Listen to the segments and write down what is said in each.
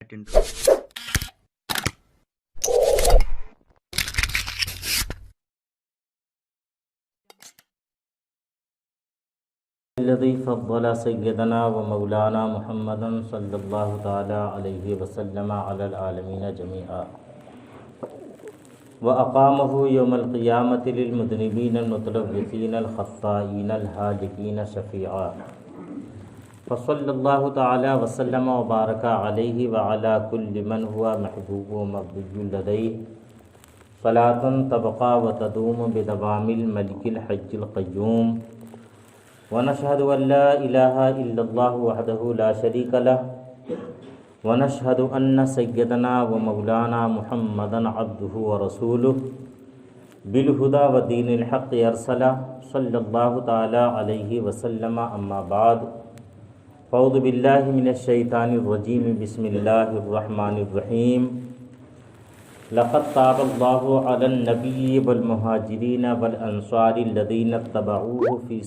الذي فضل سيدنا ومولانا محمدا صلى الله تعالى عليه وسلم على العالمين جميعا وأقامه يوم القيامة للمذنبين المتلوثين الخطائين الهالكين شفيعا فصلى الله تعالى وسلم وبارك عليه وعلى كل من هو محبوب ومرضي لديه صلاة تبقى وتدوم بدوام الملك الحج القيوم ونشهد أن لا إله إلا الله وحده لا شريك له ونشهد أن سيدنا ومولانا محمدا عبده ورسوله بالهدى ودين الحق أرسله صلى الله تعالى عليه وسلم أما بعد فأعوذ بالله من الشيطان الرجيم بسم الله الرحمن الرحيم لقد تاب الله على النبي والمهاجرين والأنصار الذين اتبعوه في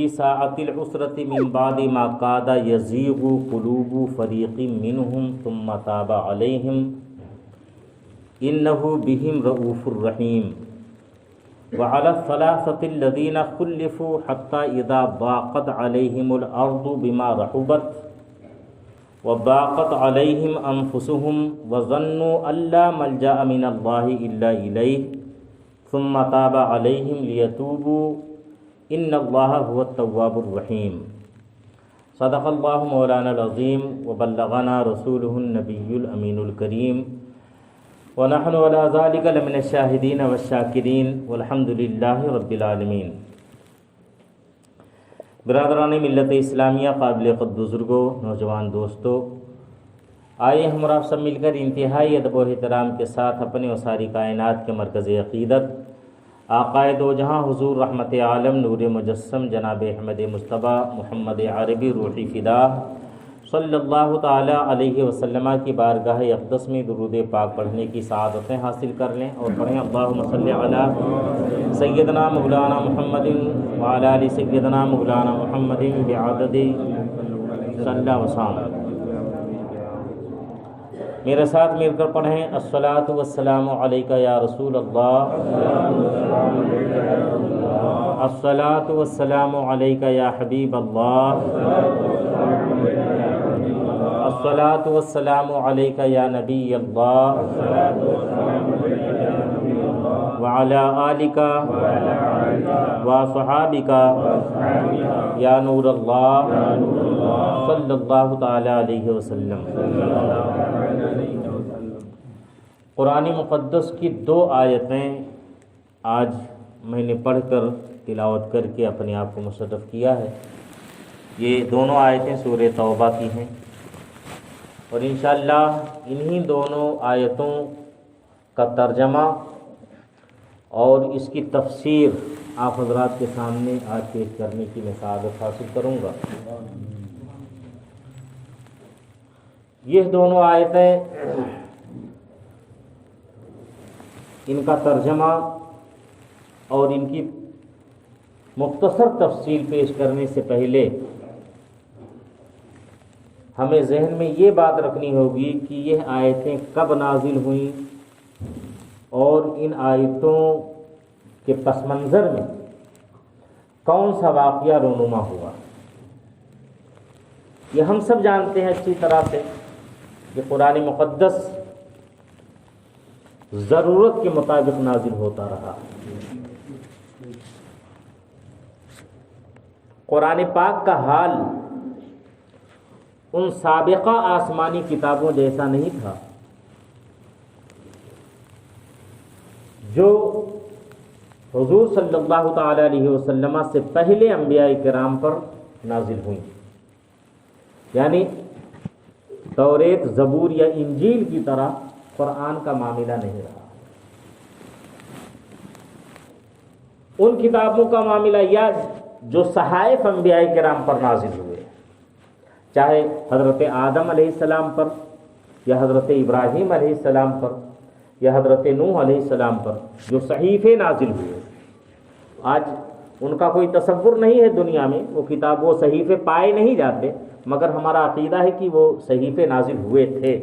ساعة العسرة من بعد ما كاد يزيغ قلوب فريق منهم ثم تاب عليهم إنه بهم رؤوف رحيم وعلى الثلاثة الذين خلفوا حتى إذا ضاقت عليهم الأرض بما رحبت وضاقت عليهم أنفسهم وظنوا أن لا ملجأ من الله إلا إليه ثم تاب عليهم ليتوبوا إن الله هو التواب الرحيم صدق الله مولانا العظيم وبلغنا رسوله النبي الأمين الكريم ونحن على ذلك لمن الشاهدين والشاكرين والحمد لله رب العالمين۔ برادران ملت اسلامیہ، قابل قدر بزرگوں، نوجوان دوستوں، آئیے ہم آپ سب مل کر انتہائی ادب و احترام کے ساتھ اپنے و ساری کائنات کے مرکز عقیدت آقائے دو جہاں حضور رحمت عالم نور مجسم جناب احمد مصطفیٰ محمد عربی روحی فدا صلی اللہ تعالی علیہ وسلم کی بارگاہ اقدس میں درود پاک پڑھنے کی سعادتیں حاصل کر لیں اور پڑھیں اللہم صلی علی سیدنا مولانا محمد وعلی آل سیدنا مولانا محمد بعدد صلی وسلم۔ میرے ساتھ مل کر پڑھیں الصلاۃ والسلام علیک یا رسول اللہ، الصلاۃ والسلام علیک یا حبیب اللہ، الصلاۃ والسلام علیک یا نبی اللہ وعلی آلک وصحابک یا نور اللہ صلی اللہ تعالی علیہ وسلم۔ قرآن مقدس کی دو آیتیں آج میں نے پڑھ کر تلاوت کر کے اپنے آپ کو مشرف کیا ہے۔ یہ دونوں آیتیں سورہ توبہ کی ہیں اور انشاءاللہ انہی دونوں آیتوں کا ترجمہ اور اس کی تفسیر آپ حضرات کے سامنے آج پیش کرنے کی میں سعادت حاصل کروں گا۔ یہ دونوں آیتیں ان کا ترجمہ اور ان کی مختصر تفصیل پیش کرنے سے پہلے ہمیں ذہن میں یہ بات رکھنی ہوگی کہ یہ آیتیں کب نازل ہوئیں اور ان آیتوں کے پس منظر میں کون سا واقعہ رونما ہوا۔ یہ ہم سب جانتے ہیں اچھی طرح سے کہ قرآن مقدس ضرورت کے مطابق نازل ہوتا رہا۔ قرآن پاک کا حال ان سابقہ آسمانی کتابوں جیسا نہیں تھا جو حضور صلی اللہ تعالی علیہ وسلم سے پہلے انبیاء کرام پر نازل ہوئیں، یعنی توریت، زبور یا انجیل کی طرح قرآن کا معاملہ نہیں رہا۔ ان کتابوں کا معاملہ یا جو صحائف انبیاء کرام پر نازل ہوئے، چاہے حضرت آدم علیہ السلام پر یا حضرت ابراہیم علیہ السلام پر یا حضرت نوح علیہ السلام پر جو صحیفے نازل ہوئے، آج ان کا کوئی تصور نہیں ہے دنیا میں، وہ کتاب و صحیفے پائے نہیں جاتے، مگر ہمارا عقیدہ ہے کہ وہ صحیفے نازل ہوئے تھے،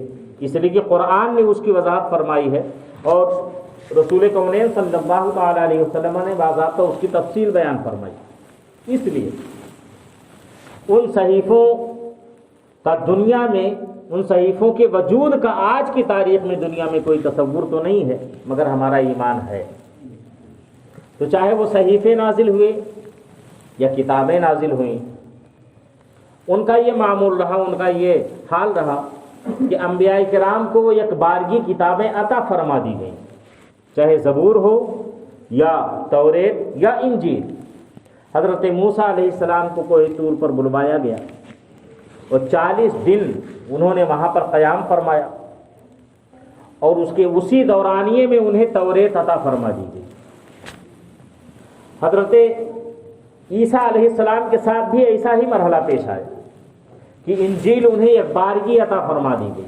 اس لیے کہ قرآن نے اس کی وضاحت فرمائی ہے اور رسول کونین صلی اللہ تعالیٰ علیہ وسلم نے باضابطہ اس کی تفصیل بیان فرمائی۔ اس لیے ان صحیفوں کا دنیا میں، ان صحیفوں کے وجود کا آج کی تاریخ میں دنیا میں کوئی تصور تو نہیں ہے، مگر ہمارا ایمان ہے۔ تو چاہے وہ صحیفے نازل ہوئے یا کتابیں نازل ہوئیں، ان کا یہ معمول رہا، ان کا یہ حال رہا کہ انبیاء کرام کو وہ یک بارگی کتابیں عطا فرما دی گئیں، چاہے زبور ہو یا توریت یا انجیل۔ حضرت موسیٰ علیہ السلام کو کوہ طور پر بلوایا گیا اور 40 دن انہوں نے وہاں پر قیام فرمایا، اور اس کے اسی دورانیے میں انہیں توریت عطا فرما دی گئی۔ حضرت عیسیٰ علیہ السلام کے ساتھ بھی ایسا ہی مرحلہ پیش آیا کہ انجیل انہیں ایک بارگی عطا فرما دی گئی۔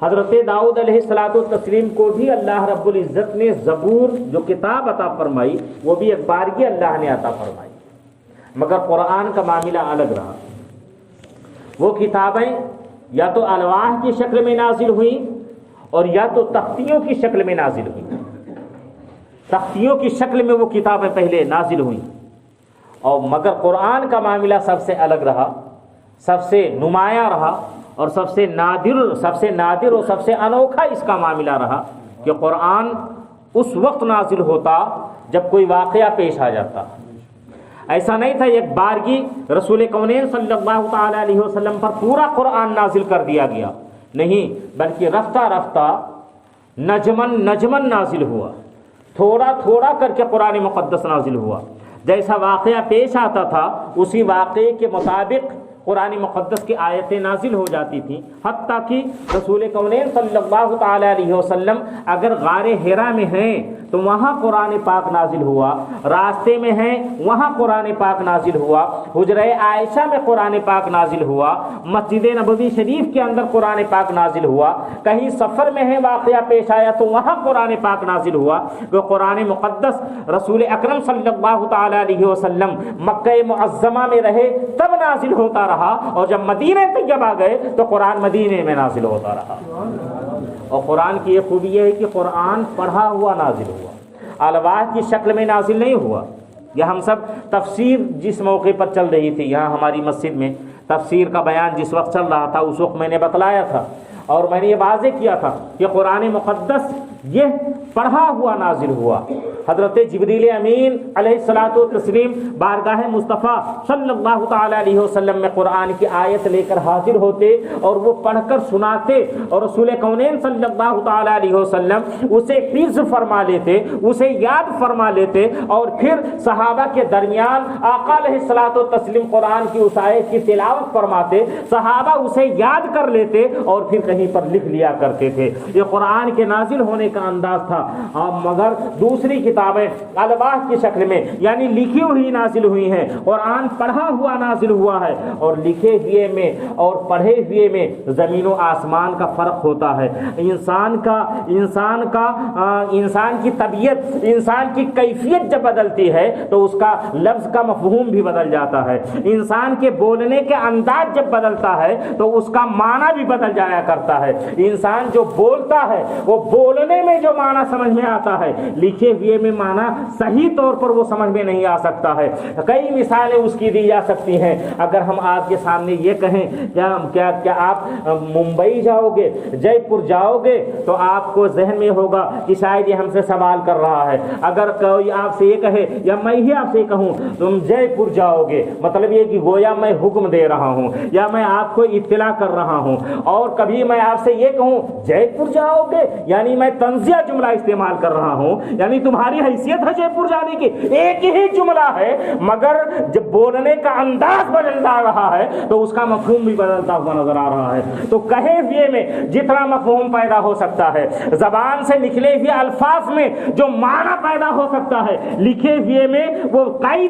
حضرت داؤد علیہ السلام کو بھی اللہ رب العزت نے زبور جو کتاب عطا فرمائی، وہ بھی ایک بارگی اللہ نے عطا فرمائی، مگر قرآن کا معاملہ الگ رہا۔ وہ کتابیں یا تو الواح کی شکل میں نازل ہوئیں اور یا تو تختیوں کی شکل میں نازل ہوئیں۔ تختیوں کی شکل میں وہ کتابیں پہلے نازل ہوئیں، اور مگر قرآن کا معاملہ سب سے الگ رہا، سب سے نمایاں رہا، اور سب سے نادر اور سب سے انوکھا اس کا معاملہ رہا کہ قرآن اس وقت نازل ہوتا جب کوئی واقعہ پیش آ جاتا۔ ایسا نہیں تھا ایک بارگی رسول کونین صلی اللہ تعالیٰ علیہ وسلم پر پورا قرآن نازل کر دیا گیا، نہیں، بلکہ رفتہ رفتہ نجمن نازل ہوا، تھوڑا تھوڑا کر کے قرآن مقدس نازل ہوا۔ جیسا واقعہ پیش آتا تھا اسی واقعے کے مطابق قرآن مقدس کی آیتیں نازل ہو جاتی تھیں، حتیٰ کہ رسول کونین صلی اللہ تعالیٰ علیہ وسلم اگر غار حرا میں ہیں تو وہاں قرآن پاک نازل ہوا، راستے میں ہیں وہاں قرآن پاک نازل ہوا، حجرہ عائشہ میں قرآن پاک نازل ہوا، مسجد نبوی شریف کے اندر قرآن پاک نازل ہوا، کہیں سفر میں ہے واقعہ پیش آیا تو وہاں قرآن پاک نازل ہوا۔ کہ قرآن مقدس رسول اکرم صلی اللہ تعالیٰ علیہ وسلم مکہ معظمہ میں رہے تب نازل ہوتا رہا، اور جب مدینہ طیبہ آ گئے تو قرآن مدینے میں نازل ہوتا رہا۔ اور قرآن کی یہ خوبی یہ ہے کہ قرآن پڑھا ہوا نازل ہوا، الواح کی شکل میں نازل نہیں ہوا۔ یہ ہم سب تفسیر جس موقع پر چل رہی تھی یہاں ہماری مسجد میں، تفسیر کا بیان جس وقت چل رہا تھا اس وقت میں نے بتلایا تھا اور میں نے یہ واضح کیا تھا کہ قرآن مقدس یہ پڑھا ہوا نازل ہوا۔ حضرت جبریل امین علیہ السلام بارگاہ مصطفیٰ صلی اللہ تعالیٰ علیہ وسلم میں قرآن کی آیت لے کر حاضر ہوتے اور وہ پڑھ کر سناتے، اور رسول کونین صلی اللہ تعالیٰ علیہ وسلم اسے حفظ فرما لیتے، اسے یاد فرما لیتے، اور پھر صحابہ کے درمیان آقا علیہ السلام قرآن کی اس آیت کی تلاوت فرماتے، صحابہ اسے یاد کر لیتے اور پھر کہیں پر لکھ لیا کرتے تھے۔ یہ قرآن کے نازل ہونے کا انداز تھا، مگر دوسری کتابیں الواح کی شکل میں یعنی لکھی ہوئی نازل ہوئی ہیں، قرآن پڑھا ہوا نازل ہوا ہے، اور لکھے ہوئے میں اور پڑھے ہوئے میں زمین و آسمان کا فرق ہوتا ہے۔ انسان کی طبیعت، انسان کی کیفیت جب بدلتی ہے تو اس کا لفظ کا مفہوم بھی بدل جاتا ہے، انسان کے بولنے کے انداز جب بدلتا ہے تو اس کا معنی بھی بدل جایا کرتا ہے۔ انسان جو بولتا ہے وہ بولنے میں جو معنی سمجھ میں آتا ہے لکھے ہوئے میں معنی صحیح طور پر وہ سمجھ میں نہیں آ سکتا ہے۔ کئی مثالیں اس کی دی جا سکتی ہیں۔ اگر ہم آپ کے سامنے یہ کہیں کیا آپ ممبئی جاؤ گے، جے پور جاؤ گے، تو آپ کو ذہن میں ہوگا کہ شاید یہ ہم سے سوال کر رہا ہے۔ اگر کوئی آپ سے یہ کہے یا میں ہی آپ سے کہوں تم جے پور جاؤ گے، مطلب یہ کہ گویا میں حکم دے رہا ہوں یا میں آپ کو اطلاع کر رہا ہوں۔ اور کبھی میں آپ سے یہ کہوں جے پور جاؤ گے، یعنی میں طنزیہ جملہ استعمال کر رہا ہوں، یعنی تمہاری حیثیت ہے جے پور جانے کی، ایک ہی جملہ ہے مگر جب بولنے کا انداز بدل جا رہا ہے تو اس کا مفہوم بھی بدلتا ہوا نظر آ رہا ہے۔ تو کہے ہوئے میں جتنا مفہوم پیدا ہو سکتا ہے، زبان سے نکلے ہوئے الفاظ میں جو معنی پیدا ہو سکتا ہے، لکھے ہوئے میں وہ کئی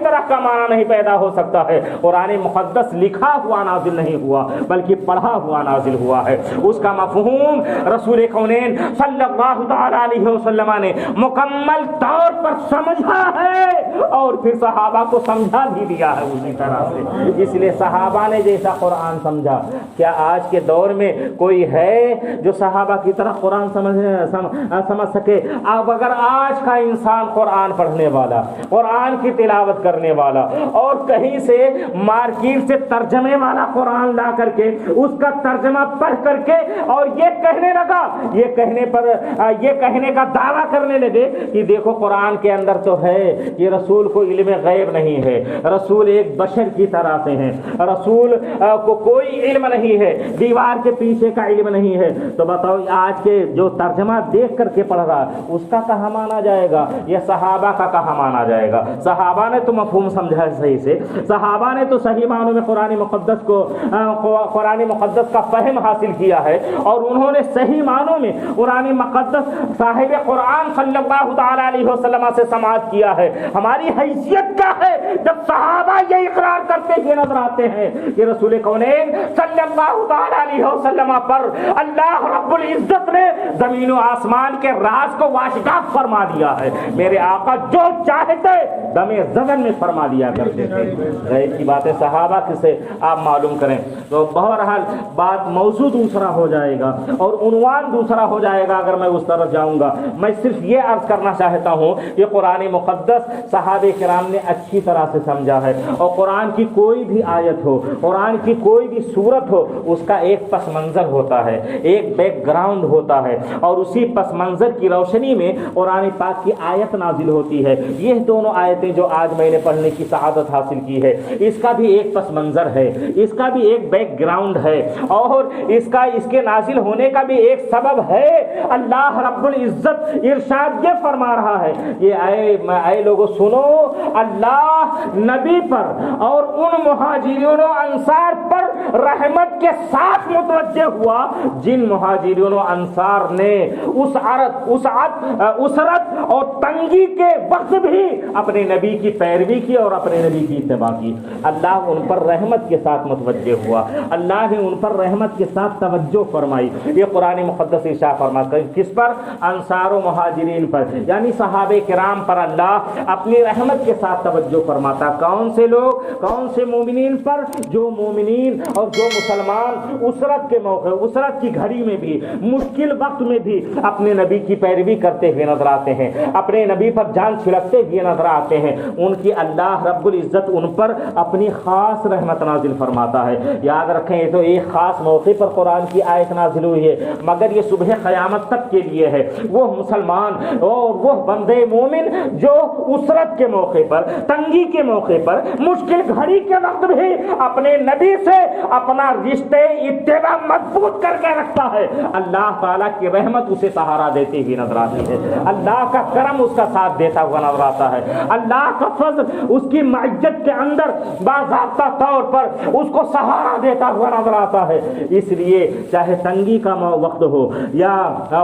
طرح کا معنی نہیں پیدا ہو سکتا ہے۔ قرآن مقدس لکھا ہوا نازل نہیں ہوا بلکہ پڑھا ہوا نازل ہوا ہے۔ اس کا مفہوم رسول کونین صلی اللہ تعالی علیہ وسلم نے مکمل مکمل طور پر سمجھا ہے اور پھر صحابہ کو سمجھا بھی دیا ہے اسی طرح سے. اس لیے صحابہ نے جیسا قرآن سمجھا، کیا آج کے دور میں کوئی ہے جو صحابہ کی طرح قرآن سمجھ سکے؟ اب اگر آج کا انسان قرآن پڑھنے والا، قرآن کی تلاوت کرنے والا اور کہیں سے مارکیٹ سے ترجمے والا قرآن لا کر کے اس کا ترجمہ پڑھ کر کے اور یہ کہنے لگا، یہ کہنے کا دعویٰ کرنے لگے کہ دیکھو قرآن کے اندر تو ہے کہ رسول کو علم غیب نہیں ہے، رسول ایک بشر کی طرح سے ہیں، رسول کو کوئی علم نہیں ہے، دیوار کے پیچھے کا علم نہیں ہے، تو بتاؤ آج کے جو ترجمہ دیکھ کر کے پڑھ رہا اس کا کہاں مانا جائے گا؟ یہ صحابہ کا کہاں مانا جائے گا؟ صحابہ نے تو مفہوم سمجھا ہے صحیح سے، صحابہ نے تو صحیح معنوں میں قرآن مقدس کا فہم حاصل کیا ہے اور انہوں نے صحیح معنوں میں قرآن مقدس صاحب قرآن صلی اللہ تعالی علیہ وسلم سے سماعت کیا ہے. ہماری حیثیت کیا ہے جب صحابہ یہ اقرار کرتے ہوئے نظر آتے ہیں کہ رسول کونین صلی اللہ تعالی علیہ وسلم پر اللہ رب العزت نے زمین و آسمان کے راز کو واشگاف فرما دیا ہے. میرے آقا جو چاہتے دم زبن میں فرما دیا کرتے تھے. غیب کی باتیں صحابہ سے آپ معلوم کریں تو بہرحال بات موضوع دوسرا ہو جائے گا اور عنوان دوسرا ہو جائے گا اگر میں اس طرف جاؤں گا. میں صرف یہ عرض کرنا چاہتا ہوں کہ قرآن مقدس صحابہ کرام نے اچھی طرح سے سمجھا ہے اور قرآن کی کوئی بھی آیت ہو، قرآن کی کوئی بھی صورت ہو، اس کا ایک پس منظر ہوتا ہے، ایک بیک گراؤنڈ ہوتا ہے اور اسی پس منظر کی روشنی میں قرآن پاک کی آیت نازل ہوتی ہے. یہ دونوں آیتیں جو آج میں نے پڑھنے کی سعادت حاصل کی ہے اس کا بھی ایک پس منظر ہے، اس کا بھی ایک بیک گراؤنڈ ہے اور اس کے نازل ہونے کا بھی ایک سبب ہے. اللہ رب العزت ارشاد یہ فرما رہا ہے، یہ اے لوگوں سنو، اللہ نبی پر اور ان مہاجرین و انصار پر رحمت کے ساتھ متوجہ ہوا جن مہاجرین و انصار نے اسرت اور تنگی کے وقت بھی اپنے نبی کی پیروی کی اور اپنے نبی کی اتباع کی. اللہ ان پر رحمت کے ساتھ متوجہ ہوا، اللہ نے ان پر رحمت کے ساتھ توجہ فرمائی. یہ قرآن مقدس ارشاد فرماتا ہے کس پر؟ انصار و مہاجرین پر، یعنی صحابہ کرام پر اللہ اپنی رحمت کے ساتھ توجہ فرماتا. کون سے لوگ؟ کون سے مومنین پر؟ جو مومنین اور جو مسلمان اسرت کے موقع، اسرت کی گھڑی میں بھی، مشکل وقت میں بھی اپنے نبی کی پیروی کرتے ہوئے نظر آتے ہیں، اپنے نبی پر جان چھڑکتے ہوئے نظر آتے ہیں، ان کی اللہ رب العزت ان پر اپنی خاص رحمت نازل فرماتا ہے. یاد رکھیں یہ تو ایک خاص موقع پر قرآن کی آیت نازل ہوئی ہے مگر یہ صبح قیامت تک کے لیے ہے. وہ مسلمان اور وہ بندے مومن جو اسرت کے موقع پر، تنگی کے موقع پر، مشکل گھڑی کے وقت بھی اپنے نبی سے اپنا رشتے اتباع مضبوط کر کے رکھتا ہے، اللہ تعالیٰ کی رحمت اسے سہارا دیتی ہوئی نظر آتی ہے، اللہ کا کرم اس کا ساتھ دیتا ہوا نظر آتا ہے، اللہ کا فضل اس کی معیت کے اندر باضابطہ طور پر اس کو سہارا دیتا ہوا نظر آتا ہے. اس لیے چاہے تنگی کا وقت ہو یا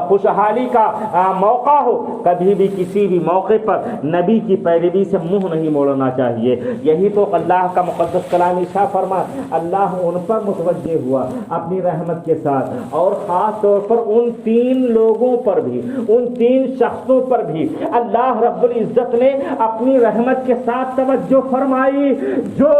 خوشحالی کا موقع ہو، کبھی بھی کسی بھی موقع پر نبی کی پیروی سے منہ نہیں موڑنا چاہیے. یہی تو اللہ کا مقدس کلام ارشاد فرما، اللہ ان پر متوجہ ہوا اپنی رحمت کے ساتھ اور خاص طور پر ان تین لوگوں پر بھی، ان تین شخصوں پر بھی اللہ رب العزت نے اپنی رحمت کے ساتھ توجہ فرمائی جو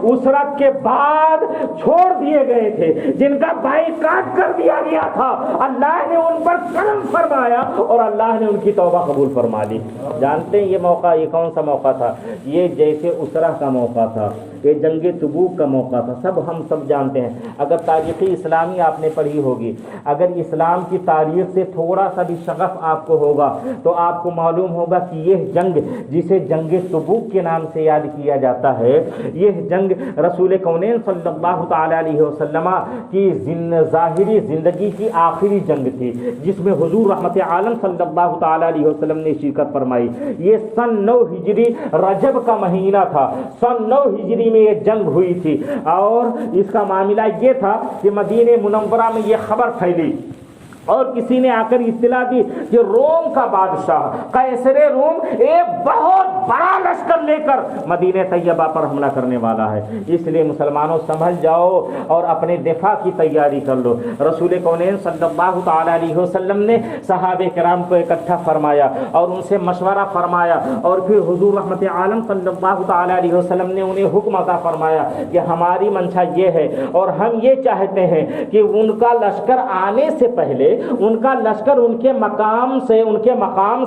اسرت کے بعد چھوڑ دیے گئے تھے، جن کا بائیکاٹ کر دیا گیا تھا. اللہ نے ان پر کرم فرمایا اور اللہ نے ان کی توبہ قبول فرما لی. جانتے ہیں یہ موقع، یہ کون سا موقع تھا؟ یہ جیسے اسرہ کا موقع تھا، یہ جنگ تبوک کا موقع تھا. ہم سب جانتے ہیں، اگر تاریخ اسلامی آپ نے پڑھی ہوگی، اگر اسلام کی تاریخ سے تھوڑا سا بھی شغف آپ کو ہوگا تو آپ کو معلوم ہوگا کہ یہ جنگ جسے جنگ تبوک کے نام سے یاد کیا جاتا ہے، یہ جنگ رسول کونین صلی اللہ تعالی علیہ وسلم کی ظاہری زندگی کی آخری جنگ تھی جس میں حضور رحمت عالم صلی اللہ تعالی علیہ وسلم نے شرکت فرمائی. یہ سن 9 ہجری رجب کا مہینہ تھا، سن 9 ہجری میں یہ جنگ ہوئی تھی اور اس کا معاملہ یہ تھا کہ مدینہ منورہ میں یہ خبر پھیلی اور کسی نے آ کر اطلاع دی کہ روم کا بادشاہ قیصر روم ایک بہت بڑا لشکر لے کر مدینہ طیبہ پر حملہ کرنے والا ہے، اس لیے مسلمانوں سنبھل جاؤ اور اپنے دفاع کی تیاری کر لو۔ رسول کونین صلی اللہ تعالی علیہ وسلم نے صحابہ کرام کو اکٹھا فرمایا اور ان سے مشورہ فرمایا، اور پھر حضور رحمت عالم صلی اللہ تعالی علیہ وسلم نے انہیں حکم عطا فرمایا کہ ہماری منشا یہ ہے اور ہم یہ چاہتے ہیں کہ ان کا لشکر آنے سے پہلے، ان کا لشکر ان کے مقام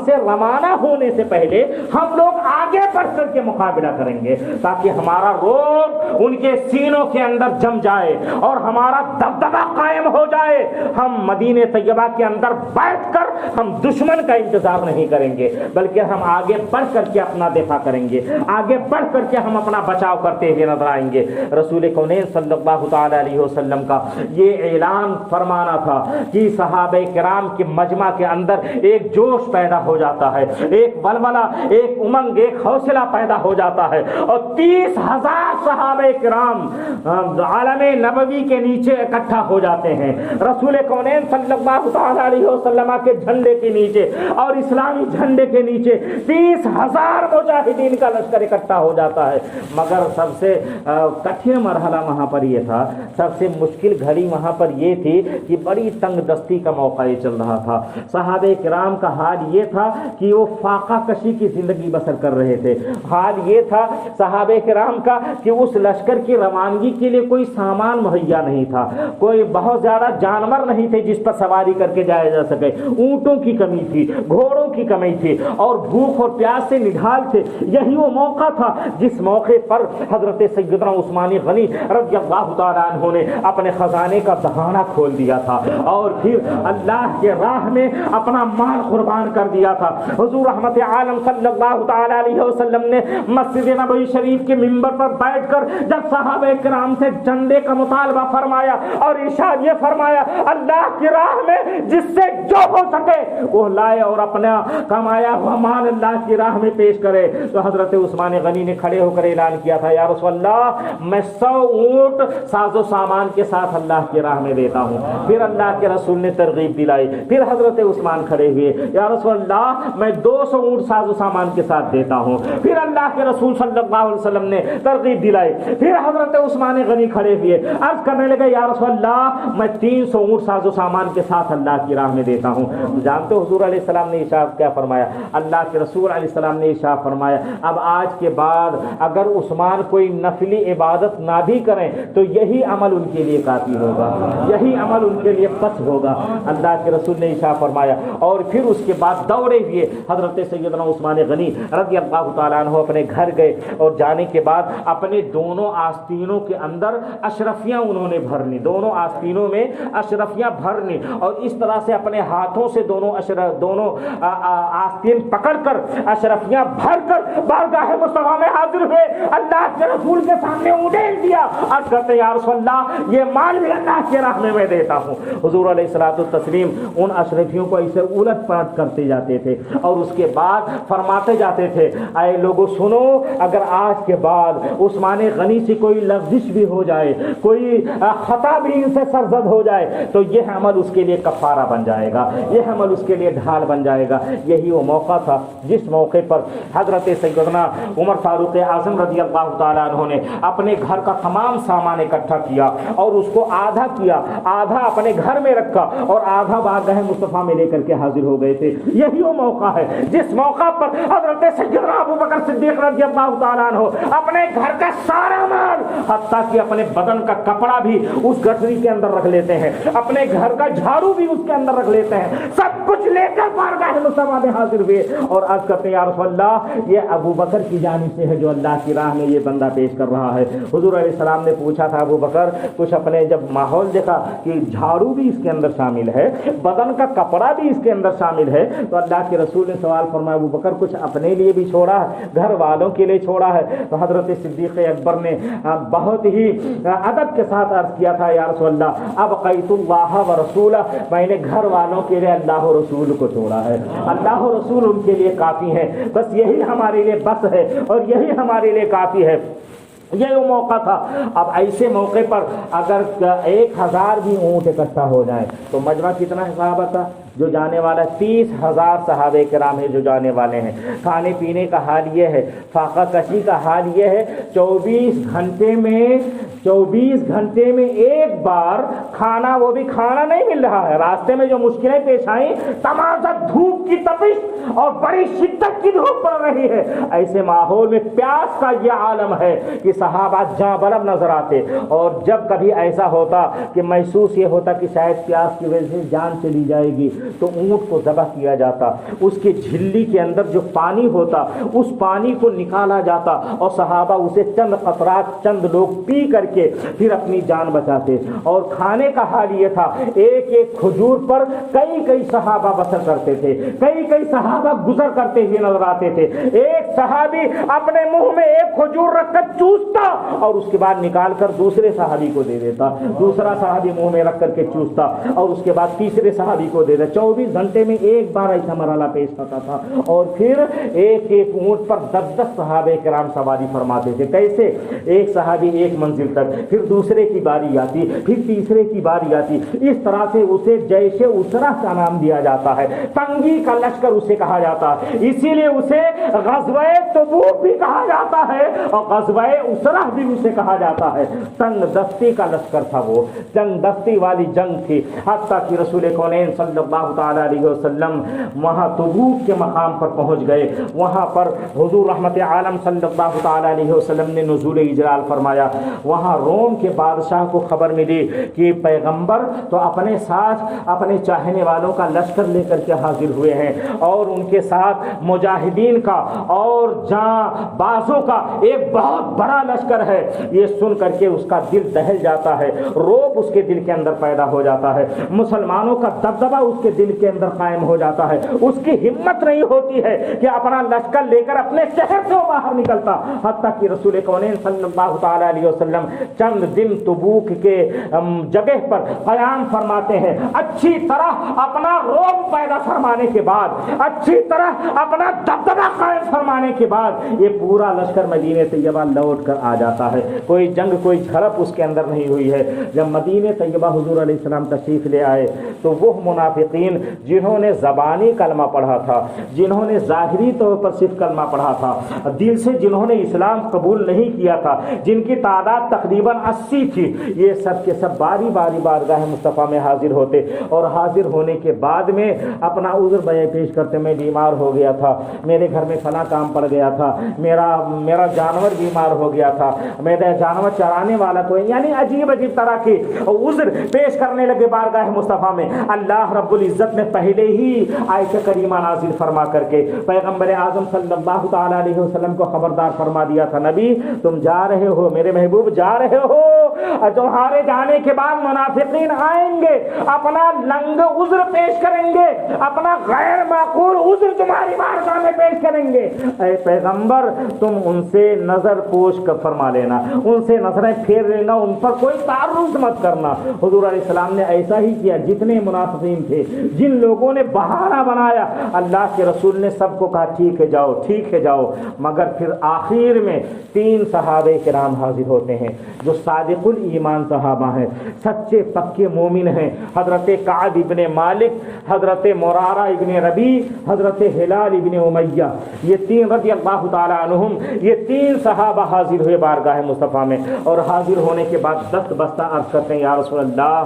سے روانہ ہونے سے پہلے ہم لوگ آگے بڑھ کر کے مقابلہ کریں گے، تاکہ ہمارا رعب ان کے سینوں کے اندر جم جائے اور ہمارا دبدبہ قائم ہو جائے۔ ہم مدینہ طیبہ کے اندر بیٹھ کر ہم دشمن کا انتظار نہیں کریں گے، بلکہ ہم آگے بڑھ کر کے اپنا دفاع کریں گے، آگے بڑھ کر کے ہم اپنا بچاؤ کرتے ہوئے نظر آئیں گے۔ رسول کونین صلی اللہ تعالی علیہ وسلم کا یہ اعلان فرمانا تھا کہ صحابہ کرام کے مجمع کے اندر ایک جوش پیدا ہو جاتا ہے، ایک ولولہ، ایک امنگ، ایک حوصلہ پیدا ہو جاتا ہے، اور 30,000 صحابہ کرام عالم نبوی کے نیچے اکٹھا ہو جاتے ہیں، رسول کونین صلی اللہ تعالی علیہ وسلم کے جھنڈے کے نیچے اور اسلامی جھنڈے کے نیچے 30,000 مجاہدین کا لشکر اکٹھا ہو جاتا ہے۔ مگر سب سے کٹھن مرحلہ وہاں پر یہ تھا، سب سے مشکل گھڑی وہاں پر یہ تھی کہ بڑی تنگ دستی کا موقع یہ چل رہا تھا۔ صحابہ کرام کا حال یہ تھا کہ وہ فاقہ کشی کی زندگی بسر کر رہے تھے، حال یہ تھا صحابہ کرام کا کہ اس لشکر کی روانگی کے لیے کوئی سامان مہیا نہیں تھا، کوئی بہت زیادہ جانور نہیں تھے جس پر سواری کر کے جایا جا سکے، اونٹوں کی کمی تھی، گھوڑوں کی کمی تھی، اور بھوک اور پیاس سے نڈھال تھے۔ یہی وہ موقع تھا جس موقع پر حضرت سیدنا عثمان غنی رضی اللہ تعالیٰ عنہ نے اپنے خزانے کا دہانہ کھول دیا تھا اور پھر اللہ کے راہ میں اپنا مال قربان کر دیا تھا۔ حضور رحمت عالم صلی اللہ تعالی علیہ وسلم نے مسجد نبوی شریف کے منبر پر بیٹھ کر جب صحابہ کرام سے جھنڈے کا مطالبہ فرمایا اور ارشاد یہ فرمایا اللہ کی راہ میں جس سے جو ہو سکے وہ لائے اور اپنا کمایا ہوا مال اللہ کی راہ میں پیش کرے، تو حضرت عثمان غنی نے کھڑے ہو کر اعلان کیا تھا یا رسول اللہ میں 100 اونٹ ساز و سامان کے ساتھ اللہ کی راہ میں دیتا ہوں۔ پھر اللہ کے رسول نے ترغیب دلائی، پھر حضرت عثمان کھڑے ہوئے یا رسول اللہ میں 200 اونٹ ساز و سامان کے ساتھ دیتا ہوں۔ پھر اللہ کے رسول صلی اللہ علیہ وسلم نے ترغیب دلائی، پھر حضرت عثمان غنی کھڑے ہوئے عرض کرنے لگے یا رسول اللہ میں 300 اونٹ ساز و سامان کے ساتھ اللہ کی راہ میں دیتا ہوں۔ جانتے حضور علیہ السلام نے ارشاد کیا فرمایا؟ اللہ کے رسول علیہ السلام نے ارشاد فرمایا اب آج کے بعد اگر عثمان کوئی نفلی عبادت نہ بھی کریں تو یہی عمل ان کے لیے کافی ہوگا، یہی عمل ان کے لیے بس ہوگا۔ اللہ کے رسول نے ارشاد فرمایا اور پھر اس کے بعد دوڑے ہوئے حضرت سیدنا عثمان غنی رضی اللہ تعالیٰ عنہ اپنے گھر گئے، اور جانے کے بعد اپنے دونوں آستینوں کے اندر اشرفیاں انہوں نے بھرنی، دونوں آستینوں میں اشرفیاں بھرنی، اور اس طرح سے اپنے ہاتھوں سے دونوں آستین پکڑ کر اشرفیاں بھر کر بارگاہ مصطفیٰ میں حاضر ہوئے، اللہ کے رسول کے سامنے اونڈیل دیا اور کہتے یا رسول اللہ یہ مال بھی اللہ کے راہ میں دیتا ہوں۔ حضور علیہ الصلوۃ والتسلیم ان اشرفیوں کو ایسے الٹ پلٹ کرتے جاتے تھے اور اس کے بعد فرماتے جاتے تھے اے لوگوں سنو اگر آج کے بعد عثمان غنی سے کوئی لغزش بھی ہو جائے، کوئی خطا بھی ان سے سرزد ہو جائے تو یہ عمل اس کے لیے کفارہ بن جائے گا، یہ عمل اس کے لیے ڈھال بن جائے گا۔ یہی وہ موقع تھا جس موقع پر حضرت سیدنا عمر فاروق اعظم رضی اللہ تعالیٰ عنہ نے اپنے گھر کا تمام سامان اکٹھا کیا اور اس کو آدھا کیا، آدھا اپنے گھر میں رکھا اور آدھا بارگاہ مصطفیٰ میں لے کر کے حاضر ہو گئے تھے۔ یہی وہ موقع ہے جس موقع پر حضرت سیدنا ابو بکر صدیق رضی اللہ تعالیٰ عنہ اپنے گھر کا سارا مال حتیٰ کہ اپنے بدن کا کپڑا بھی اس گٹھری کے اندر رکھ لیتے ہیں، اپنے گھر کا جھاڑو بھی اس کے اندر رکھ لیتے ہیں، سب کچھ لے کر بارگاہ مصطفیٰ میں حاضر ہوئے اور عرض کرتے ہیں یا رسول اللہ یہ ابو بکر کی جانب سے ہے جو اللہ کی راہ میں یہ بندہ پیش کر رہا ہے۔ حضور علیہ السلام نے پوچھا تھا ابو بکر کچھ اپنے جب ماحول دیکھا کہ جھاڑو بھی اس کے اندر شامل ہے، بدن کا کپڑا بھی اس کے اندر شامل ہے، تو اللہ کے رسول نے سوال فرمایا ابو بکر کچھ اپنے لیے بھی چھوڑا ہے، گھر والوں کے لیے چھوڑا ہے؟ تو حضرت صدیق اکبر نے بہت ہی ادب کے ساتھ عرض کیا تھا یا رسول اللہ ابقیت اللہ و رسولہ، میں نے گھر والوں کے لیے اللہ و رسول کو چھوڑا ہے، اللہ و رسول ان کے لیے کافی ہے، بس یہی ہمارے لیے بس ہے اور یہی ہمارے لیے کافی ہے۔ یہ وہ موقع تھا۔ اب ایسے موقع پر اگر 1000 بھی اونٹ اکٹھا ہو جائیں تو مجمع کتنا صحابہ تھا جو جانے والا؟ 30,000 صحابہ کرام ہیں جو جانے والے ہیں۔ کھانے پینے کا حال یہ ہے، فاقہ کشی کا حال یہ ہے، 24 گھنٹے میں ایک بار کھانا، وہ بھی کھانا نہیں مل رہا ہے۔ راستے میں جو مشکلیں پیش آئیں، تمازت دھوپ کی تپش اور بڑی شدت کی دھوپ پڑ رہی ہے، ایسے ماحول میں پیاس کا یہ عالم ہے کہ صحابہ جاں بلب نظر آتے۔ اور جب کبھی ایسا ہوتا کہ محسوس یہ ہوتا کہ شاید پیاس کی وجہ سے جان چلی جائے گی تو اونٹ کو ذبح کیا جاتا، اس کے جھلی کے اندر جو پانی ہوتا اس پانی کو نکالا جاتا اور صحابہ اسے چند قطرات چند لوگ پی کر کے پھر اپنی جان بچاتے۔ اور کھانے کا حال یہ تھا، ایک ایک کھجور پر کئی صحابہ بسر کرتے تھے، کئی صحابہ گزر کرتے ہوئے نظر آتے تھے۔ ایک صحابی اپنے منہ میں ایک کھجور رکھ کر چوستا اور اس کے بعد نکال کر دوسرے صحابی کو دے دیتا، دوسرا صحابی منہ میں رکھ کر کے چوستا اور اس کے بعد تیسرے صحابی کو دے دیتا۔ 24 گھنٹے میں ایک بار ایسا مرحلہ پیش ہوتا تھا۔ اور پھر ایک اونٹ پر 10 صحابہ کرام سواری فرماتے تھے۔ کیسے؟ ایک صحابی ایک منزل تک، پھر دوسرے کی باری آتی، پھر تیسرے کی باری آتی۔ اس طرح سے اسے جیش اسرہ کا نام دیا جاتا ہے، تنگی کا لشکر اسے کہا جاتا ہے، اسی لیے اسے غزوہ تبوک بھی کہا جاتا ہے اور غزوہ اسرہ بھی اسے کہا جاتا ہے۔ تنگ دستی کا لشکر تھا، وہ تنگ دستی والی جنگ تھی، حتیٰ کہ رسول کونین صلی اللہ تعالی علیہ وسلم وہاں تبوک کے مقام پر پہنچ گئے۔ وہاں پر حضور رحمت عالم صلی اللہ تعالی علیہ وسلم نے نزول اجلال فرمایا۔ وہاں روم کے بادشاہ کو خبر ملی کہ پیغمبر تو اپنے ساتھ اپنے چاہنے والوں کا لشکر لے کر کے حاضر ہوئے ہیں اور ان کے ساتھ مجاہدین کا اور جاں بازوں کا ایک بہت بڑا لشکر ہے۔ یہ سن کر کے اس کا دل دہل جاتا ہے، رعب اس کے دل کے اندر پیدا ہو جاتا ہے، مسلمانوں کا دبدبہ اس کے دل کے اندر قائم ہو جاتا ہے۔ اس کی ہمت نہیں ہوتی ہے کہ اپنا لشکر لے کر اپنے شہر سے باہر نکلتا، حتیٰ کہ رسول کونین صلی اللہ تعالی علیہ وسلم چند دن تبوک کے جگہ پر قیام فرماتے ہیں۔ اچھی طرح اپنا رعب پیدا فرمانے کے بعد، اچھی طرح اپنا دبدبہ قائم فرمانے کے بعد یہ پورا لشکر مدینہ طیبہ لوٹ کر آ جاتا ہے۔ کوئی جنگ کوئی جھڑپ اس کے اندر نہیں ہوئی ہے۔ جب مدینہ طیبہ حضور علیہ السلام تشریف لے آئے تو وہ منافقین جنہوں نے زبانی کلمہ پڑھا تھا، جنہوں نے ظاہری طور پر صرف کلمہ پڑھا تھا، دل سے جنہوں نے اسلام قبول نہیں کیا تھا، جن کی تعداد تقریباً 80 تھی، یہ سب کے سب باری باری بارگاہ مصطفیٰ میں حاضر ہوتے اور حاضر ہونے کے بعد میں اپنا عذر بیان پیش کرتے، میں بیمار ہو گیا تھا، میرے گھر میں فلاں کام پڑ گیا تھا، میرا جانور بیمار ہو گیا تھا، میرا جانور چرانے والا کوئی، یعنی عجیب طرح کی عذر پیش کرنے لگے بارگاہ مصطفیٰ میں۔ اللہ رب العزت نے پہلے ہی آیت کریمہ نازل فرما کر کے پیغمبر اعظم صلی اللہ تعالی علیہ وسلم کو خبردار فرما دیا تھا، نبی تم جا رہے ہو، میرے محبوب جا رہے ہو، تمہارے جانے کے بعد منافقین آئیں گے، اپنا لنگ عذر پیش کریں گے، اپنا غیر معقول عذر تمہاری بارگاہ میں پیش کریں گے، اے پیغمبر تم ان سے نظر پوش کر فرما لینا، ان سے نظریں پھیر لینا، ان پر کوئی تعرض مت کرنا۔ حضور علیہ السلام نے ایسا ہی کیا۔ جتنے منافقین تھے، جن لوگوں نے بہانہ بنایا، اللہ کے رسول نے سب کو کہا ٹھیک ہے جاؤ، ٹھیک ہے جاؤ، مگر پھر آخر میں 3 صحابہ کرام حاضر ہوتے ہیں جو صادق الایمان صحابہ ہیں، سچے پکے مومن ہیں، حضرت کعب ابن مالک، حضرت مرارہ ابن ربیع، حضرت ہلال ابن امیہ، یہ 3 رضی اللہ تعالی عنہم، یہ 3 صحابہ حاضر ہوئے بارگاہ مصطفیٰ میں، اور حاضر ہونے کے بعد دست بستہ عرض کرتے ہیں یا رسول اللہ،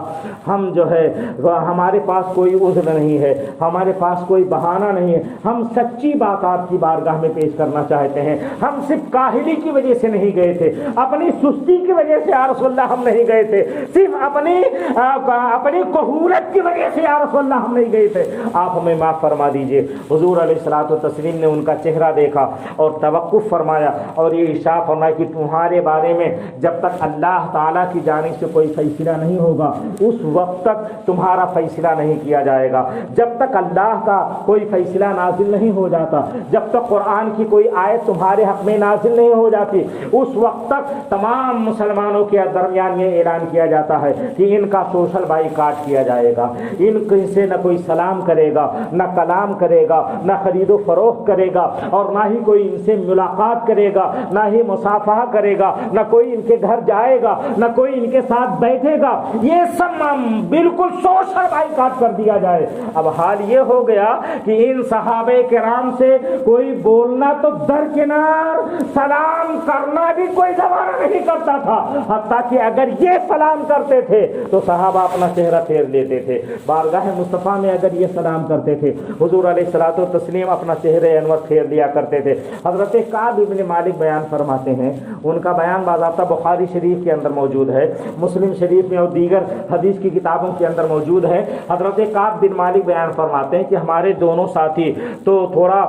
ہم جو ہے ہمارے پاس کوئی عذر نہیں ہے، ہمارے پاس کوئی بہانہ نہیں ہے، ہم سچی بات آپ کی بارگاہ میں پیش کرنا چاہتے ہیں، ہم صرف کاہلی کی وجہ سے نہیں گئے تھے، اپنی سستی کی وجہ سے یا رسول اللہ ہم نہیں گئے تھے، صرف اپنی کہولت کی وجہ سے یا رسول اللہ ہم نہیں گئے تھے، آپ ہمیں معاف فرما دیجئے۔ حضور علیہ الصلوۃ والتسلیم نے ان کا چہرہ دیکھا اور توقف فرمایا اور یہ ارشاد فرمایا کہ تمہارے بارے میں جب تک اللہ تعالیٰ کی جانب سے کوئی فیصلہ نہیں ہوگا اس وقت تک تمہارا فیصلہ نہیں کیا جائے گا، جب تک اللہ کا کوئی فیصلہ نازل نہیں ہو جاتا، جب تک قرآن کی کوئی آیت تمہارے حق میں نازل نہیں ہو جاتی، اس وقت تک تمام مسلمانوں کے درمیان یہ اعلان کیا جاتا ہے کہ ان کا سوشل بائیکاٹ کیا جائے گا، ان سے نہ کوئی سلام کرے گا، نہ کلام کرے گا، نہ خرید و فروخت کرے گا، اور نہ ہی کوئی ان سے ملاقات کرے گا، نہ ہی مصافحہ مصافحہ کرے گا، نہ کوئی ان کے گھر جائے گا، نہ کوئی ان کے ساتھ بیٹھے گا، یہ سب بالکل سوشل بائیکاٹ کر دیا جائے۔ اب حال یہ ہو گیا کہ ان صحابہ کرام سے کوئی بولنا تو درکنار، سلام کرنا بھی کوئی زمانہ نہیں کرتا تھا، حتیٰ کہ اگر یہ سلام کرتے تھے تو صحابہ اپنا چہرہ پھیر لیتے تھے۔ بارگاہ مصطفیٰ میں اگر یہ سلام کرتے تھے، حضور علیہ الصلوۃ والتسلیم اپنا چہرہ انور پھیر لیا کرتے تھے۔ حضرت کعب بن مالک بیان فرماتے ہیں، ان کا بیان باضابطہ بخاری شریف کے اندر موجود ہے، مسلم شریف میں اور دیگر حدیث کی کتابوں کے اندر موجود ہے۔ حضرت کعب بن مالک بیان فرماتے ہیں کہ ہمارے دونوں ساتھی تو تھوڑا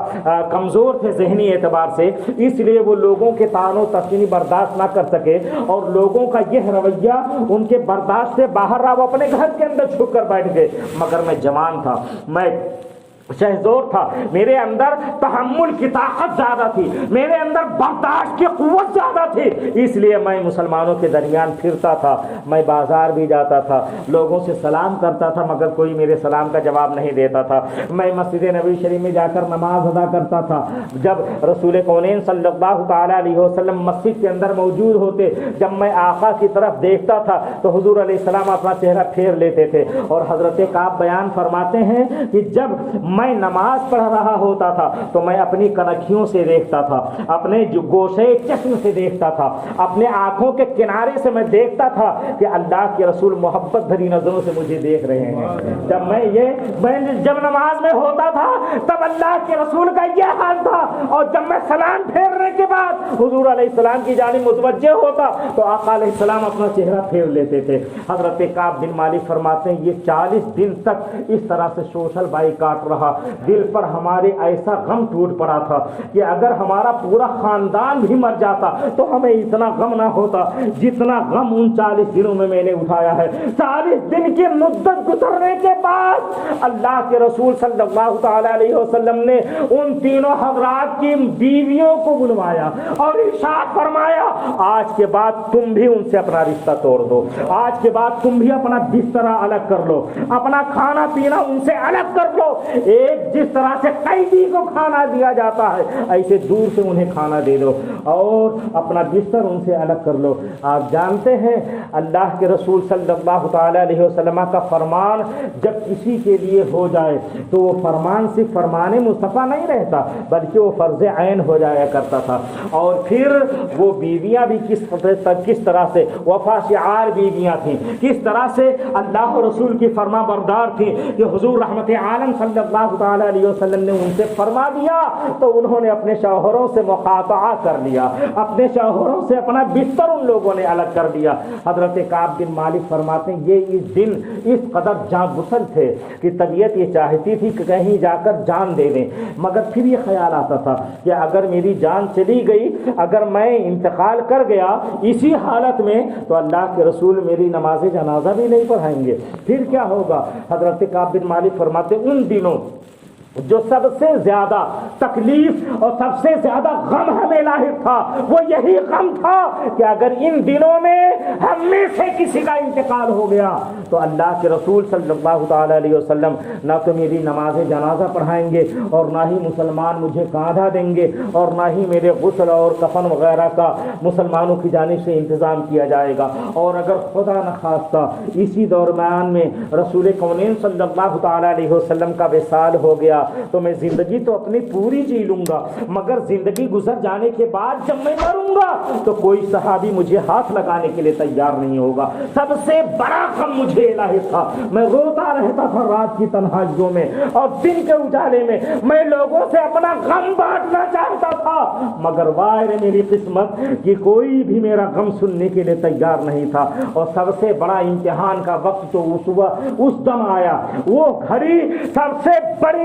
کمزور تھے ذہنی اعتبار سے، اس لیے وہ لوگوں کے طعن و تشنیع برداشت نہ کر سکے، اور لوگوں کا یہ رویہ ان کے برداشت سے باہر رہا، وہ اپنے گھر کے اندر چھپ کر بیٹھ گئے۔ مگر میں جوان تھا، میں شہزور تھا، میرے اندر تحمل کی طاقت زیادہ تھی، میرے اندر برداشت کی قوت زیادہ تھی، اس لیے میں مسلمانوں کے درمیان پھرتا تھا، میں بازار بھی جاتا تھا، لوگوں سے سلام کرتا تھا مگر کوئی میرے سلام کا جواب نہیں دیتا تھا، میں مسجد نبوی شریف میں جا کر نماز ادا کرتا تھا، جب رسول کونین صلی اللہ تعالیٰ علیہ وسلم مسجد کے اندر موجود ہوتے، جب میں آقا کی طرف دیکھتا تھا تو حضور علیہ السلام اپنا چہرہ پھیر لیتے تھے۔ اور حضرت کعب بیان فرماتے ہیں کہ جب میں نماز پڑھ رہا ہوتا تھا تو میں اپنی کنکھیوں سے دیکھتا تھا، اپنے گوشے چشم سے دیکھتا تھا، اپنے آنکھوں کے کنارے سے میں دیکھتا تھا کہ اللہ کے رسول محبت بھری نظروں سے مجھے دیکھ رہے ہیں۔ جب نماز میں ہوتا تھا تب اللہ کے رسول کا یہ حال تھا، اور جب میں سلام پھیرنے کے بعد حضور علیہ السلام کی جانب متوجہ ہوتا تو آقا علیہ السلام اپنا چہرہ پھیر لیتے تھے۔ حضرت کعب بن مالک فرماتے ہیں یہ 40 دن تک اس طرح سے سوشل بائیکاٹ رہا، دل پر ہمارے ایسا غم ٹوٹ پڑا تھا کہ اگر ہمارا پورا خاندان بھی مر جاتا تو ہمیں اتنا غم نہ ہوتا جتنا غم ان 40 دنوں میں میں نے اٹھایا ہے۔ 40 دن کی مدت گزرنے کے بعد اللہ کے رسول صلی اللہ تعالی علیہ وسلم نے ان تینوں حضرات کی بیویوں کو بلوایا اور ارشاد فرمایا آج کے بعد تم بھی ان سے اپنا رشتہ توڑ دو، آج کے بعد تم بھی اپنا بستر الگ کر لو، اپنا کھانا پینا ان سے الگ کر لو، ایک جس طرح سے قیدی کو کھانا دیا جاتا ہے ایسے دور سے انہیں کھانا دے دو اور اپنا بستر ان سے الگ کر لو۔ آپ جانتے ہیں اللہ کے رسول صلی اللہ تعالی علیہ وسلم کا فرمان جب کسی کے لیے ہو جائے تو وہ فرمان صرف فرمان مصطفیٰ نہیں رہتا بلکہ وہ فرض عین ہو جایا کرتا تھا۔ اور پھر وہ بیویاں بھی کس طرح سے وفا شعار بیویاں تھیں، کس طرح سے اللہ رسول کی فرما بردار تھیں کہ حضور رحمت عالم صلی اللہ تعالی علیہ وسلم نے ان سے فرما دیا تو انہوں نے اپنے شوہروں سے مقاطعہ کر لیا، اپنے شوہروں سے اپنا بستر ان لوگوں نے الگ کر دیا۔ حضرت کعب بن مالک فرماتے ہیں یہ اس دن اس قدر جاں گسل تھے کہ طبیعت یہ چاہتی تھی کہ کہیں جا کر جان دے دیں، مگر پھر یہ خیال آتا تھا کہ اگر میری جان چلی گئی، اگر میں انتقال کر گیا اسی حالت میں تو اللہ کے رسول میری نماز جنازہ بھی نہیں پڑھائیں گے، پھر کیا ہوگا۔ حضرت کعب بن مالک فرماتے ان دنوں جو سب سے زیادہ تکلیف اور سب سے زیادہ غم ہمیں لاحق تھا وہ یہی غم تھا کہ اگر ان دنوں میں ہم میں سے کسی کا انتقال ہو گیا تو اللہ کے رسول صلی اللہ تعالی علیہ وسلم نہ تو میری نماز جنازہ پڑھائیں گے اور نہ ہی مسلمان مجھے کاندھا دیں گے اور نہ ہی میرے غسل اور کفن وغیرہ کا مسلمانوں کی جانب سے انتظام کیا جائے گا، اور اگر خدا نخواستہ اسی درمیان میں رسول کونین صلی اللہ تعالی علیہ وسلم کا وصال ہو گیا تو میں زندگی تو اپنی پوری جی لوں گا، مگر زندگی گزر جانے کے بعد جب میں مروں گا تو کوئی صحابی مجھے ہاتھ لگانے کے لیے تیار نہیں ہوگا۔ سب سے بڑا غم مجھے لاحق تھا، میں روتا رہتا تھا رات کی تنہائیوں میں اور دن کے اجالے میں، میں لوگوں سے اپنا غم بانٹنا چاہتا تھا مگر وائر میری قسمت کہ کوئی بھی میرا غم سننے کے لیے تیار نہیں تھا۔ اور سب سے بڑا امتحان کا وقت تو اس دم آیا، وہ گھڑی سب سے بڑے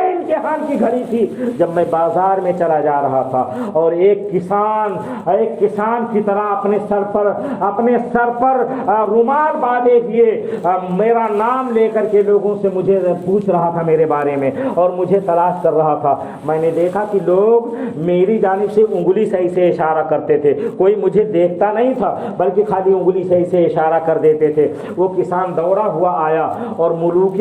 امتحان کی گھڑی تھی جب میں بازار میں چلا جا رہا تھا اور ایک کسان کی طرح اپنے سر پر رومال باندھے ہوئے میرا نام لے کر کے لوگوں سے مجھے پوچھ رہا تھا میرے بارے میں اور مجھے تلاش کر رہا تھا۔ میں نے دیکھا کہ لوگ میری جانب سے انگلی سے ایسے اشارہ کرتے تھے، کوئی مجھے دیکھتا نہیں تھا بلکہ خالی انگلی سے ایسے اشارہ کر دیتے تھے۔ وہ کسان دوڑا ہوا آیا اور ملوک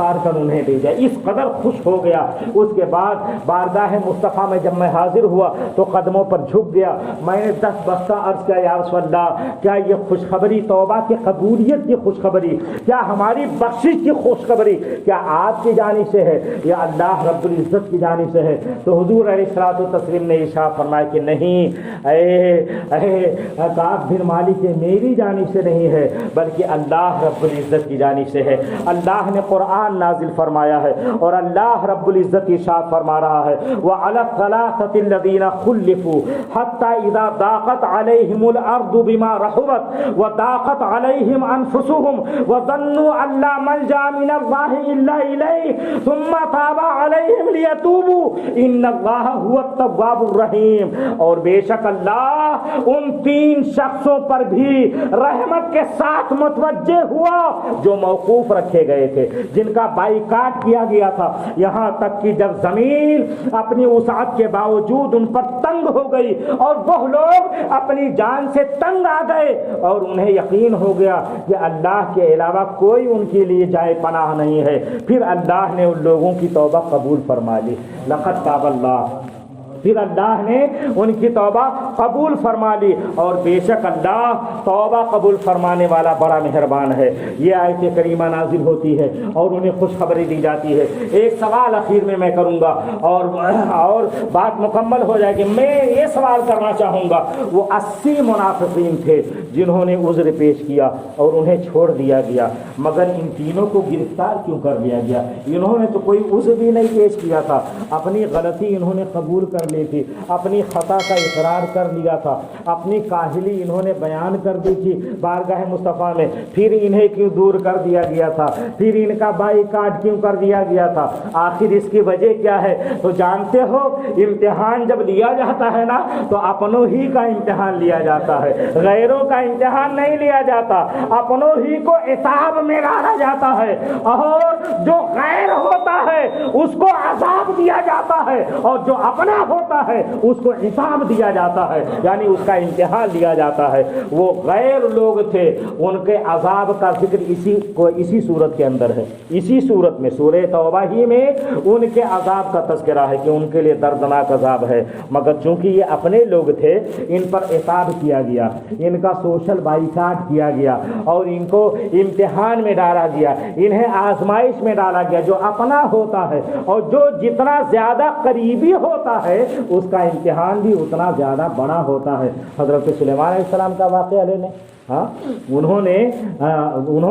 اتار کر انہیں بھیجا، اس قدر خوش ہو گیا۔ اس کے بعد بارگاہ مصطفیٰ میں جب میں حاضر ہوا تو قدموں پر جھک گیا، میں نے 10 بستہ عرض کیا یا رسول اللہ، کیا یہ خوشخبری توبہ کی قبولیت کی خوشخبری، کیا ہماری بخشش کی خوشخبری کیا آپ کی جانب سے ہے یا اللہ رب العزت کی جانب سے ہے؟ تو حضور علیہ الصلوۃ والتسلیم نے ارشاد فرمایا کہ نہیں اے کعب بن مالک، میری جانب سے نہیں ہے بلکہ اللہ رب العزت کی جانب سے ہے۔ اللہ نے قرآن نازل فرمایا ہے اور اللہ رب العزت ارشاد فرما رہا ہے وَعَلَى الثَّلَاثَةِ الَّذِينَ خُلِّفُوا حَتَّى إِذَا ضَاقَتْ عَلَيْهِمُ الْأَرْضُ بِمَا رَحُبَتْ وَضَاقَتْ عَلَيْهِمْ أَنفُسُهُمْ وَظَنُّوا أَن لَّا مَلْجَأَ مِنَ اللَّهِ إِلَّا إِلَيْهِ ثُمَّ تَابَ عَلَيْهِمْ لِيَتُوبُوا إِنَّ اللَّهَ هُوَ التَّوَّابُ الرَّحِيمُ۔ اور بے شک اللہ ان 3 شخصوں پر بھی رحمت کے ساتھ متوجہ ہوا جو موقوف رکھے گئے تھے، جن کا بائیکاٹ کیا گیا تھا، یہاں تک کہ جب زمین اپنی وسعت کے باوجود ان پر تنگ ہو گئی اور وہ لوگ اپنی جان سے تنگ آ گئے اور انہیں یقین ہو گیا کہ اللہ کے علاوہ کوئی ان کے لیے جائے پناہ نہیں ہے، پھر اللہ نے ان لوگوں کی توبہ قبول فرما لی۔ لقد تاب اللہ، پھر اللہ نے ان کی توبہ قبول فرما لی، اور بے شک اللہ توبہ قبول فرمانے والا بڑا مہربان ہے۔ یہ آیت کریمہ نازل ہوتی ہے اور انہیں خوشخبری دی جاتی ہے۔ ایک سوال اخیر میں میں کروں گا اور بات مکمل ہو جائے گی۔ میں یہ سوال کرنا چاہوں گا، وہ 80 منافقین تھے جنہوں نے عذر پیش کیا اور انہیں چھوڑ دیا گیا، مگر ان تینوں کو گرفتار کیوں کر لیا گیا؟ انہوں نے تو کوئی عذر بھی نہیں پیش کیا تھا، اپنی غلطی انہوں نے قبول کر لی تھی، اپنی خطا کا اقرار کر لیا تھا، اپنی کاہلی انہوں نے بیان کر دی تھی بارگاہ مصطفیٰ میں، پھر انہیں کیوں دور کر دیا گیا تھا؟ پھر ان کا بائیکاٹ کیوں کر دیا گیا تھا؟ آخر اس کی وجہ کیا ہے؟ تو جانتے ہو، امتحان جب لیا جاتا ہے نا تو اپنوں ہی کا امتحان لیا جاتا ہے، غیروں کا امتحان نہیں لیا جاتا، اپنوں ہی کو عذاب میں ڈالا جاتا ہے، اور جو غیر ہوتا ہے اس کو عذاب دیا جاتا ہے، اور جو اپنا ہوتا ہے اس کو عذاب دیا جاتا ہے، یعنی اس کا امتحان لیا جاتا ہے۔ وہ غیر لوگ تھے، ان کے عذاب کا ذکر اسی صورت کے اندر ہے، اسی صورت میں سورہ توبہ ہی میں ان کے عذاب کا تذکرہ ہے کہ ان کے لیے دردناک عذاب ہے، مگر چونکہ یہ اپنے لوگ تھے ان پر عتاب کیا گیا، ان کا سوشل بائیکاٹ کیا گیا اور ان کو امتحان میں ڈالا گیا، انہیں آزمائش میں ڈالا گیا۔ جو اپنا ہوتا ہے اور جو جتنا زیادہ قریبی ہوتا ہے اس کا امتحان بھی اتنا زیادہ بڑا ہوتا ہے۔ حضرت سلیمان علیہ السلام کا واقعہ لے لیں، انہوں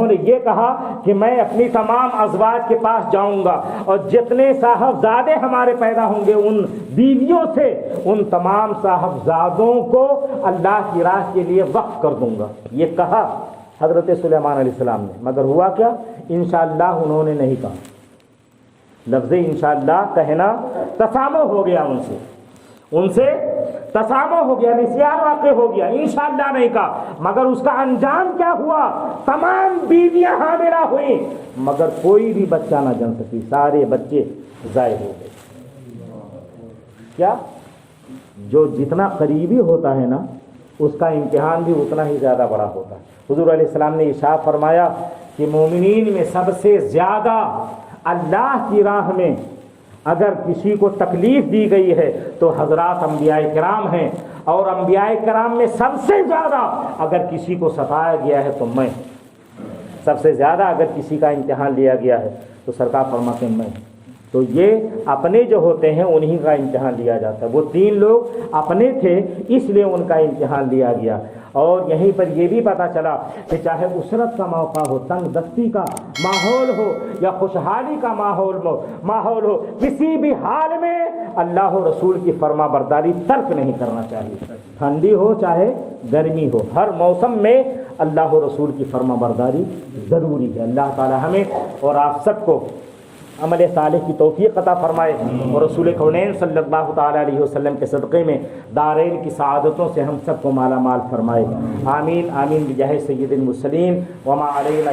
نے یہ کہا کہ میں اپنی تمام ازواج کے پاس جاؤں گا اور جتنے صاحبزادے ہمارے پیدا ہوں گے ان بیویوں سے ان تمام صاحبزادوں کو اللہ کی راہ کے لیے وقف کر دوں گا، یہ کہا حضرت سلیمان علیہ السلام نے، مگر ہوا کیا؟ انشاءاللہ انہوں نے نہیں کہا۔ لفظ انشاءاللہ کہنا تسامح ہو گیا، ان سے تسامح ہو گیا، نسیان واقع ہو گیا، انشاءاللہ نہیں کہا، مگر اس کا انجام کیا ہوا؟ تمام بیویاں حاملہ ہوئیں مگر کوئی بھی بچہ نہ جن سکی، سارے بچے ضائع ہو گئے۔ کیا؟ جو جتنا قریبی ہوتا ہے نا اس کا امتحان بھی اتنا ہی زیادہ بڑا ہوتا ہے۔ حضور علیہ السلام نے ارشاد فرمایا کہ مومنین میں سب سے زیادہ اللہ کی راہ میں اگر کسی کو تکلیف دی گئی ہے تو حضرات انبیاء کرام ہیں، اور انبیاء کرام میں سب سے زیادہ اگر کسی کو ستایا گیا ہے تو میں، سب سے زیادہ اگر کسی کا امتحان لیا گیا ہے تو سرکار فرماتے ہیں میں۔ تو یہ اپنے جو ہوتے ہیں انہی کا امتحان لیا جاتا ہے۔ وہ 3 لوگ اپنے تھے اس لیے ان کا امتحان لیا گیا۔ اور یہیں پر یہ بھی پتہ چلا کہ چاہے اسرت کا موقع ہو، تنگ دستی کا ماحول ہو یا خوشحالی کا ماحول ہو، کسی بھی حال میں اللہ و رسول کی فرما برداری ترک نہیں کرنا چاہیے، ٹھنڈی ہو چاہے گرمی ہو، ہر موسم میں اللہ و رسول کی فرما برداری ضروری ہے۔ اللہ تعالی ہمیں اور آپ سب کو عمل صالح کی توفیق عطا فرمائے اور رسول کونین صلی اللہ تعالی علیہ وسلم کے صدقے میں دارین کی سعادتوں سے ہم سب کو مالا مال فرمائے۔ آمین آمین بجاہ سید المرسلین وما علینا